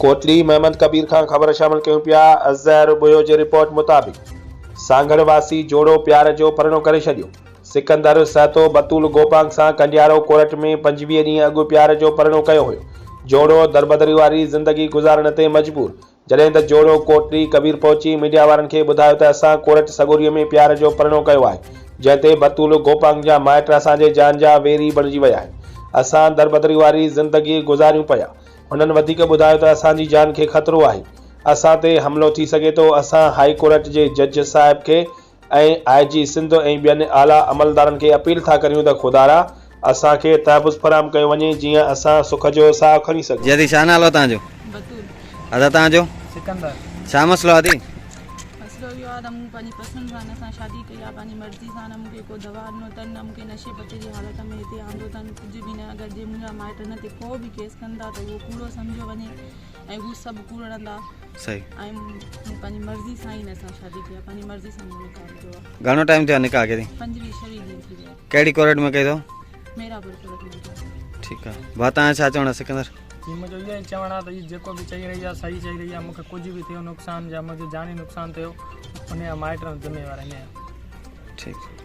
कोटली महमद कबीर खां ख़बर शामिल कयूं पिया। अज़हर बुयो जी रिपोर्ट मुताबिक़ सांगड़ वासी जोड़ो प्यार जो परिणो करे छॾियो। सिकंदर सहतो बतूल गोपांग सां कंडियारो कोर्ट में 25 ॾींहं अॻु प्यार जो परिणो कयो हुयो। जोड़ो दरबदरी वारी ज़िंदगी गुज़ारण ते मजबूर। जॾहिं त जोड़ो कोटली कबीर पहुची मीडिया वारनि खे ॿुधायो त असां कोर्ट सगोरीअ में प्यार जो परिणो कयो आहे, जंहिं ते बतूल गोपांग जा माइट असांजे जान जा वेरी बणिजी विया आहिनि। असां दरबदरी वारी ज़िंदगी गुज़ारियूं पिया। हुननि वधीक ॿुधायो त असांजी जान खे ख़तरो आहे, असां ते हमिलो थी सघे थो। असां हाई कोर्ट जे जज साहिब खे ऐं IG सिंध ऐं ॿियनि आला अमलदारनि खे अपील था करियूं त खुदारा असांखे तहफ़ुज़ फराहम कयो वञे, जीअं असां सुख जो साह खणी सघूं। जदी छा नालो तव्हांजो? बतूल। अदा तव्हांजो? सिकंदर। छा मसलो आहे? मसलो इहो आहे त मूं पंहिंजी पसंदि सां हिन सां शादी कई आहे, पंहिंजी मर्ज़ी सां। न मूंखे को दवा ॾिनो अथनि, न मूंखे नशे पते जी हालत में हिते आंदो अथनि, कुझु बि न। अगरि जे मुंहिंजा माइट हिन ते को बि केस कंदा त उहो कूड़ो सम्झो वञे ऐं हू सभु कूड़ंदा। सही। ऐं मूं पंहिंजी मर्ज़ी सां ई हिन सां शादी कई आहे, पंहिंजी मर्ज़ी सां मूं निकाह कयो आहे। घणो टाइम थियो निकाह खे? 25-26 ॾींहं थी विया। कहिड़ी कोर्ट में कई अथव? मेरापुर कोर्ट में। ठीकु आहे भाउ, तव्हां छा चवणु सिकंदर? जी मुझे इहो ई चवणु आहे त हीअ जेको बि चई रही आहे सही चई रही आहे। मूंखे कुझु बि थियो नुक़सानु या मुंहिंजो जानी नुक़सानु थियो उन जा माइट ज़िम्मेवार आहिनि। ठीकु।